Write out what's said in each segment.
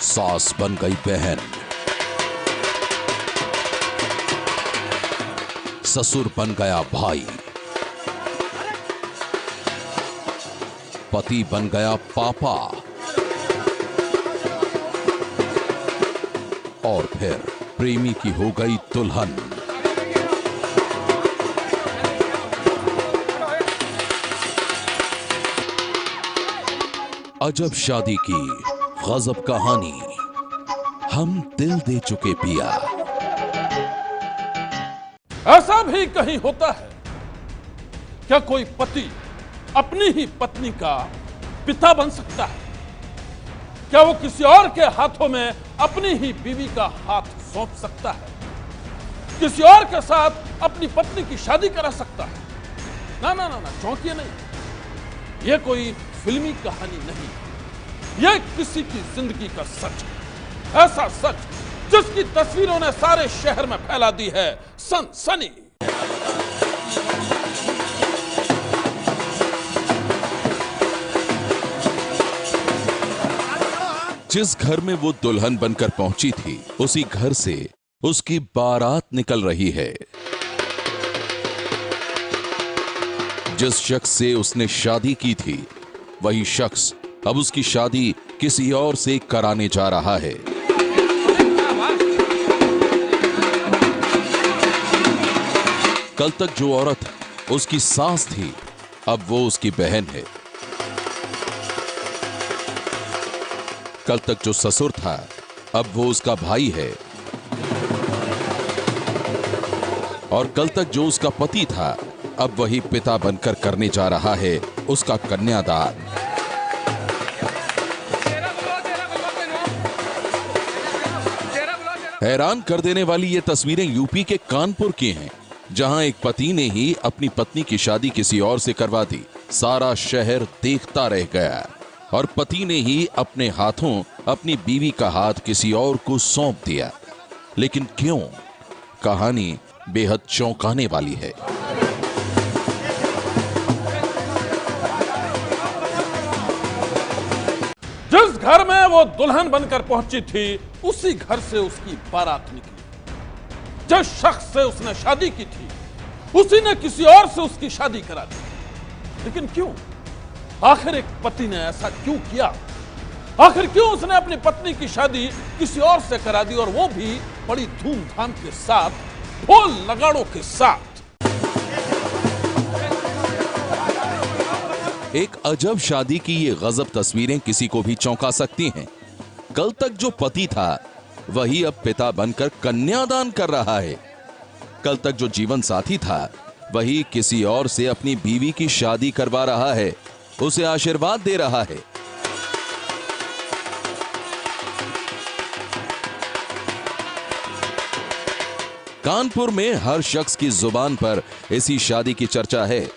सास बन गई बहन, ससुर बन गया भाई, पति बन गया पापा, और फिर प्रेमी की हो गई दुल्हन। अजब शादी की गजब कहानी, हम दिल दे चुके पिया। ऐसा भी कहीं होता है क्या कोई पति अपनी ही पत्नी का पिता बन सकता है? क्या वो किसी और के हाथों में अपनी ही बीवी का हाथ सौंप सकता है? किसी और के साथ अपनी पत्नी की शादी करा सकता है? ना ना ना ना, चौंकिए नहीं, यह कोई फिल्मी कहानी नहीं, यह किसी की जिंदगी का सच है। ऐसा सच जिसकी तस्वीरों ने सारे शहर में फैला दी है सनसनी। जिस घर में वो दुल्हन बनकर पहुंची थी, उसी घर से उसकी बारात निकल रही है। जिस शख्स से उसने शादी की थी, वही शख्स अब उसकी शादी किसी और से कराने जा रहा है। कल तक जो औरत उसकी सास थी, अब वो उसकी बहन है। कल तक जो ससुर था, अब वो उसका भाई है। और कल तक जो उसका पति था, अब वही पिता बनकर करने जा रहा है उसका कन्यादान। हैरान कर देने वाली ये तस्वीरें यूपी के कानपुर की हैं, जहां एक पति ने ही अपनी पत्नी की शादी किसी और से करवा दी। सारा शहर देखता रह गया और पति ने ही अपने हाथों अपनी बीवी का हाथ किसी और को सौंप दिया। लेकिन क्यों? कहानी बेहद चौंकाने वाली है। जिस घर में वो दुल्हन बनकर पहुंची थी, उसी घर से उसकी बारात निकली। जिस शख्स से उसने शादी की थी, उसी ने किसी और से उसकी शादी करा दी। लेकिन क्यों? आखिर एक पति ने ऐसा क्यों किया? आखिर क्यों उसने अपनी पत्नी की शादी किसी और से करा दी, और वो भी बड़ी धूमधाम के साथ, ढोल नगाड़ों के साथ? एक अजब शादी की ये गजब तस्वीरें किसी को भी चौंका सकती हैं। कल तक जो पति था, वही अब पिता बनकर कन्यादान कर रहा है। कल तक जो जीवन साथी था, वही किसी और से अपनी बीवी की शादी करवा रहा है, उसे आशीर्वाद दे रहा है। कानपुर में हर शख्स की जुबान पर इसी शादी की चर्चा है।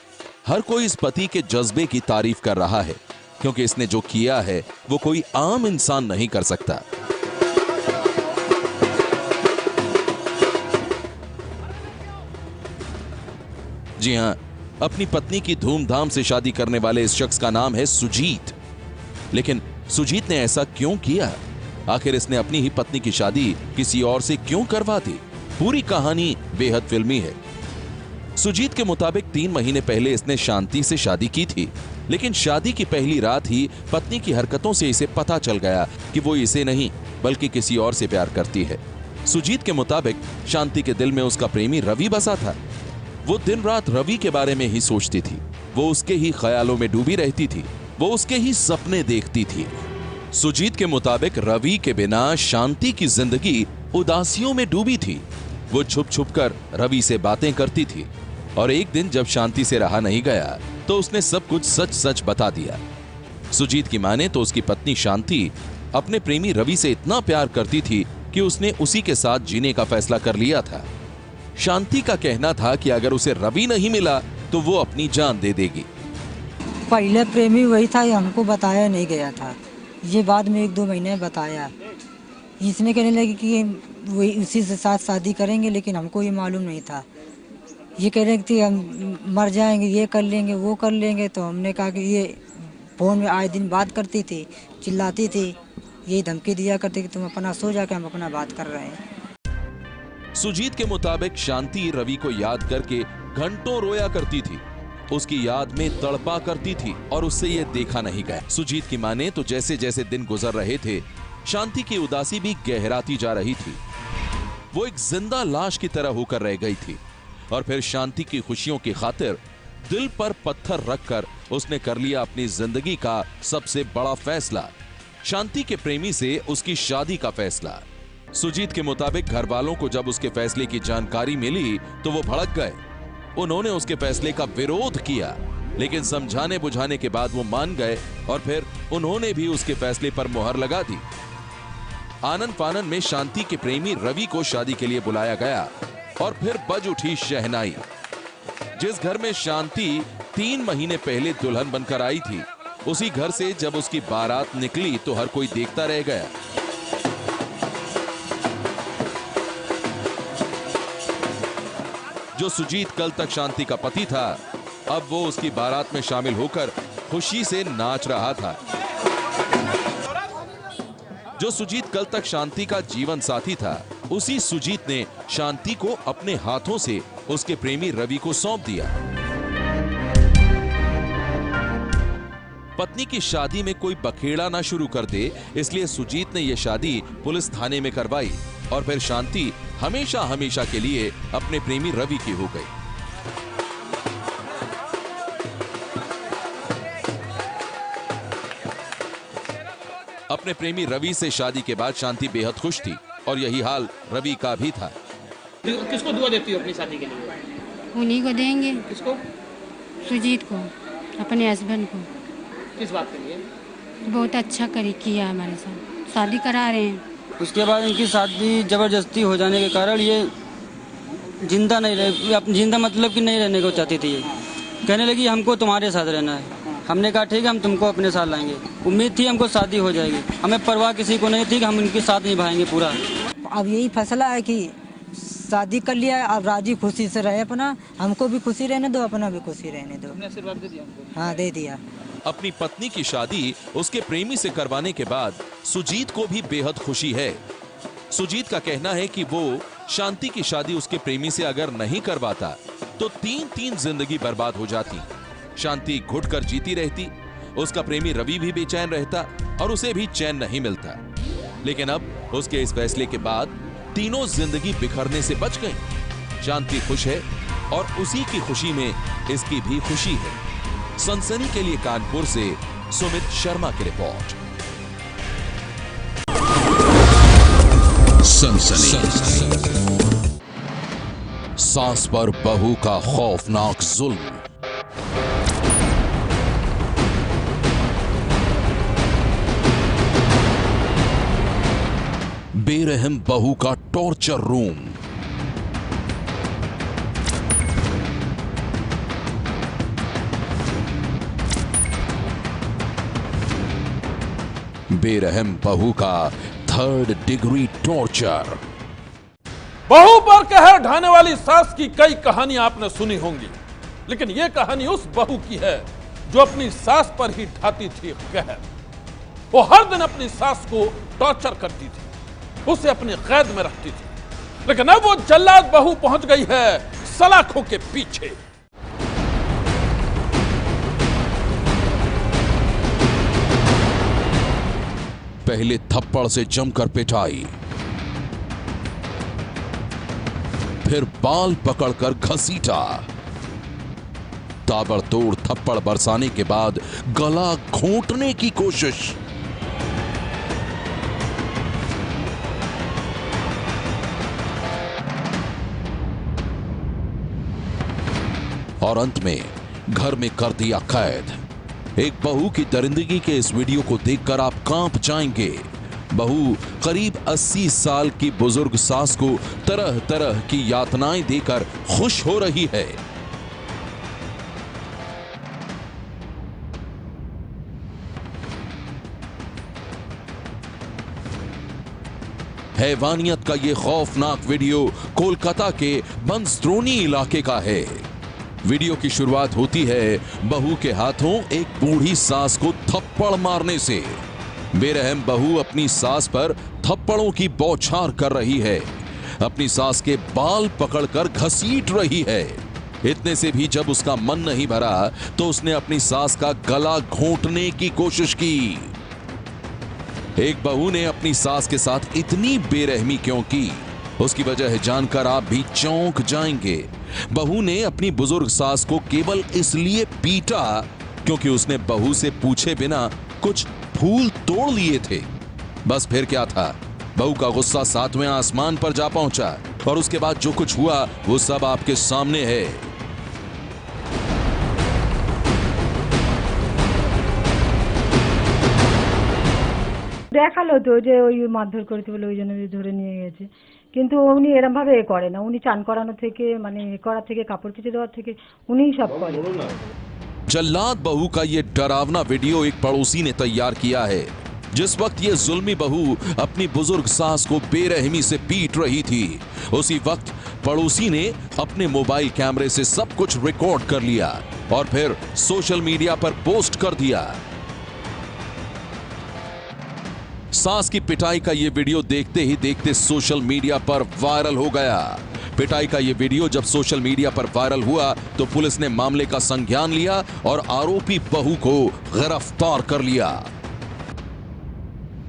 हर कोई इस पति के जज्बे की तारीफ कर रहा है, क्योंकि इसने जो किया है वो कोई आम इंसान नहीं कर सकता। जी हां, अपनी पत्नी की धूमधाम से शादी करने वाले इस शख्स का नाम है सुजीत। लेकिन सुजीत ने ऐसा क्यों किया? आखिर इसने अपनी ही पत्नी की शादी किसी और से क्यों करवा दी? पूरी कहानी बेहद फिल्मी है। सुजीत के मुताबिक 3 महीने पहले इसने शांति से शादी की थी, लेकिन शादी की पहली रात ही पत्नी की हरकतों से इसे पता चल गया कि वो इसे नहीं बल्कि किसी और से प्यार करती है। सुजीत के मुताबिक शांति के दिल में उसका प्रेमी रवि बसा था। वो दिन रात रवि के बारे में ही सोचती थी, वो उसके ही ख्यालों में डूबी रहती थी, वो उसके ही सपने देखती थी। सुजीत के मुताबिक रवि के बिना शांति की जिंदगी उदासियों में डूबी थी। वो छुप छुप कर रवि से बातें करती थी, और एक दिन जब शांति से रहा नहीं गया तो उसने सब कुछ सच सच बता दिया। सुजीत की माने तो उसकी पत्नी शांति अपने प्रेमी रवि से इतना प्यार करती थी कि उसने उसी के साथ जीने का फैसला कर लिया था। शांति का कहना था कि अगर उसे रवि नहीं मिला तो वो अपनी जान दे देगी। पहले प्रेमी वही था, ये हमको बताया नहीं गया था, ये बाद में 1-2 महीने बताया। इसमें कहने लगे कि वही उसी से साथ शादी करेंगे, लेकिन हमको ये मालूम नहीं था। ये कह रहे थे हम मर जाएंगे, ये कर लेंगे, वो कर लेंगे। तो हमने कहा कि ये फ़ोन में आए दिन बात करती थी, चिल्लाती थी, यही धमकी दिया करते कि तुम अपना सो जाके हम अपना बात कर रहे हैं। सुजीत के मुताबिक शांति रवि को याद करके घंटों रोया करती थी, उसकी याद में तड़पा करती थी और उससे ये देखा नहीं गया। सुजीत की माने तो जैसे जैसे दिन गुजर रहे थे, शांति की उदासी भी गहराती जा रही थी। वो एक जिंदा लाश की तरह होकर रह गई थी। और फिर शांति की खुशियों की खातिर दिल पर पत्थर रखकर उसने कर लिया अपनी जिंदगी का सबसे बड़ा फैसला, शांति के प्रेमी से उसकी शादी का फैसला। सुजीत के मुताबिक घर वालों को जब उसके फैसले की जानकारी मिली तो वो भड़क गए। उन्होंने उसके फैसले का विरोध किया, लेकिन समझाने बुझाने के बाद वो मान गए और फिर उन्होंने भी उसके फैसले पर मुहर लगा दी। आनन फानन में शांति के प्रेमी रवि को शादी के लिए बुलाया गया और फिर बज उठी शहनाई। जिस घर में शांति 3 महीने पहले दुल्हन बनकर आई थी, उसी घर से जब उसकी बारात निकली तो हर कोई देखता रह गया। जो सुजीत कल तक शांति का पति था, अब वो उसकी बारात में शामिल होकर खुशी से नाच रहा था। जो सुजीत कल तक शांति का जीवन साथी था, उसी सुजीत ने शांति को अपने हाथों से उसके प्रेमी रवि को सौंप दिया। पत्नी की शादी में कोई बखेड़ा ना शुरू कर दे, इसलिए सुजीत ने यह शादी पुलिस थाने में करवाई और फिर शांति हमेशा हमेशा के लिए अपने प्रेमी रवि की हो गई। अपने प्रेमी रवि से शादी के बाद शांति बेहद खुश थी और यही हाल रवि का भी था। किसको दुआ देती हो अपनी शादी के लिए? उन्हीं को देंगे। किसको? सुजीत को, अपने हस्बैंड को। किस बात के लिए? बहुत अच्छा किया हमारे साथ, शादी करा रहे हैं। उसके बाद इनकी शादी जबरदस्ती हो जाने के कारण ये जिंदा नहीं रहे, जिंदा मतलब कि नहीं रहने को चाहती थी। ये कहने लगी हमको तुम्हारे साथ रहना है। हमने कहा ठीक है, हम तुमको अपने साथ लाएंगे। उम्मीद थी हमको शादी हो जाएगी, हमें परवाह किसी को नहीं थी कि हम इनके साथ निभाएंगे पूरा। अब यही फैसला है कि शादी कर लिया, अब राजी खुशी से रहे, अपना हमको भी खुशी रहने दो, अपना भी खुशी रहने दो। तुमने आशीर्वाद दे दिया हमको? हाँ, दे दिया। अपनी पत्नी की शादी उसके प्रेमी से करवाने के बाद सुजीत को भी बेहद खुशी है। सुजीत का कहना है कि वो शांति की शादी उसके प्रेमी से अगर नहीं करवाता तो 3 जिंदगी बर्बाद हो जाती। शांति घुट कर जीती रहती, उसका प्रेमी रवि भी बेचैन रहता और उसे भी चैन नहीं मिलता। लेकिन अब उसके इस फैसले के बाद तीनों जिंदगी बिखरने से बच गई। शांति खुश है और उसी की खुशी में इसकी भी खुशी है। सनसनी के लिए कानपुर से सुमित शर्मा की रिपोर्ट। सनसनी। सास पर बहू का खौफनाक जुल्म। बेरहम बहू का टॉर्चर रूम। बेरहम बहू का 3rd डिग्री टॉर्चर। बहू पर कहर ढाने वाली सास की कई कहानियां आपने सुनी होंगी, लेकिन यह कहानी उस बहू की है जो अपनी सास पर ही ढाती थी कहर। वो हर दिन अपनी सास को टॉर्चर करती थी, उसे अपनी कैद में रखती थी। लेकिन अब वो जल्लाद बहू पहुंच गई है सलाखों के पीछे। पहले थप्पड़ से जमकर पिटाई, फिर बाल पकड़कर घसीटा, ताबड़तोड़ थप्पड़ बरसाने के बाद गला घोंटने की कोशिश। और अंत में घर में कर दिया कैद। एक बहू की दरिंदगी के इस वीडियो को देखकर आप कांप जाएंगे। बहू करीब 80 साल की बुजुर्ग सास को तरह तरह की यातनाएं देकर खुश हो रही है। हैवानियत का यह खौफनाक वीडियो कोलकाता के बंसद्रोनी इलाके का है। वीडियो की शुरुआत होती है बहू के हाथों एक बूढ़ी सास को थप्पड़ मारने से। बेरहम बहू अपनी सास पर थप्पड़ों की बौछार कर रही है, अपनी सास के बाल पकड़कर घसीट रही है। इतने से भी जब उसका मन नहीं भरा तो उसने अपनी सास का गला घोंटने की कोशिश की। एक बहू ने अपनी सास के साथ इतनी बेरहमी क्यों की, उसकी वजह जानकर आप भी चौंक जाएंगे। बहू ने अपनी बुजुर्ग सास को केवल इसलिए पीटा क्योंकि उसने बहू से पूछे बिना कुछ फूल तोड़ लिए थे। बस फिर क्या था, बहू का गुस्सा 7वें आसमान पर जा पहुंचा और उसके बाद जो कुछ हुआ वो सब आपके सामने है। দেখালো তো যে ওই মারধর করেছে বলে ওই জন্য ধরে নিয়ে গেছে, কিন্তু উনি এরম ভাবে করে না। উনি চান করানো থেকে মানে করা থেকে কাপড় কেচে দেওয়ার থেকে উনিই সব করে। जल्लाद बहू का ये डरावना वीडियो एक पड़ोसी ने तैयार किया है। जिस वक्त ये जुल्मी बहू अपनी बुजुर्ग सास को बेरहमी से पीट रही थी, उसी वक्त पड़ोसी ने अपने मोबाइल कैमरे से सब कुछ रिकॉर्ड कर लिया और फिर सोशल मीडिया पर पोस्ट कर दिया। सास की पिटाई का यह वीडियो देखते ही देखते सोशल मीडिया पर वायरल हो गया। पिटाई का यह वीडियो जब सोशल मीडिया पर वायरल हुआ तो पुलिस ने मामले का संज्ञान लिया और आरोपी बहू को गिरफ्तार कर लिया।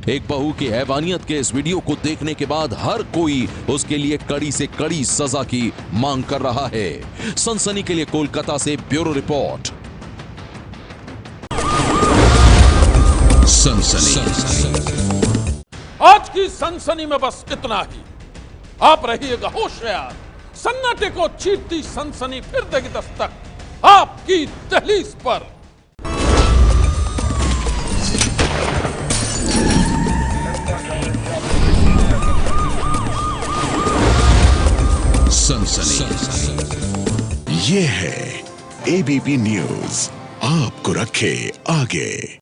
एक बहू की हैवानियत के इस वीडियो को देखने के बाद हर कोई उसके लिए कड़ी से कड़ी सजा की मांग कर रहा है। सनसनी के लिए कोलकाता से ब्यूरो रिपोर्ट। आज की सनसनी में बस इतना ही। आप रहिएगा होशियार, सन्नाटे को चीरती सनसनी फिर देगी दस्तक आपकी दहलीज पर। सनसनी ये है एबीपी न्यूज, आपको रखे आगे।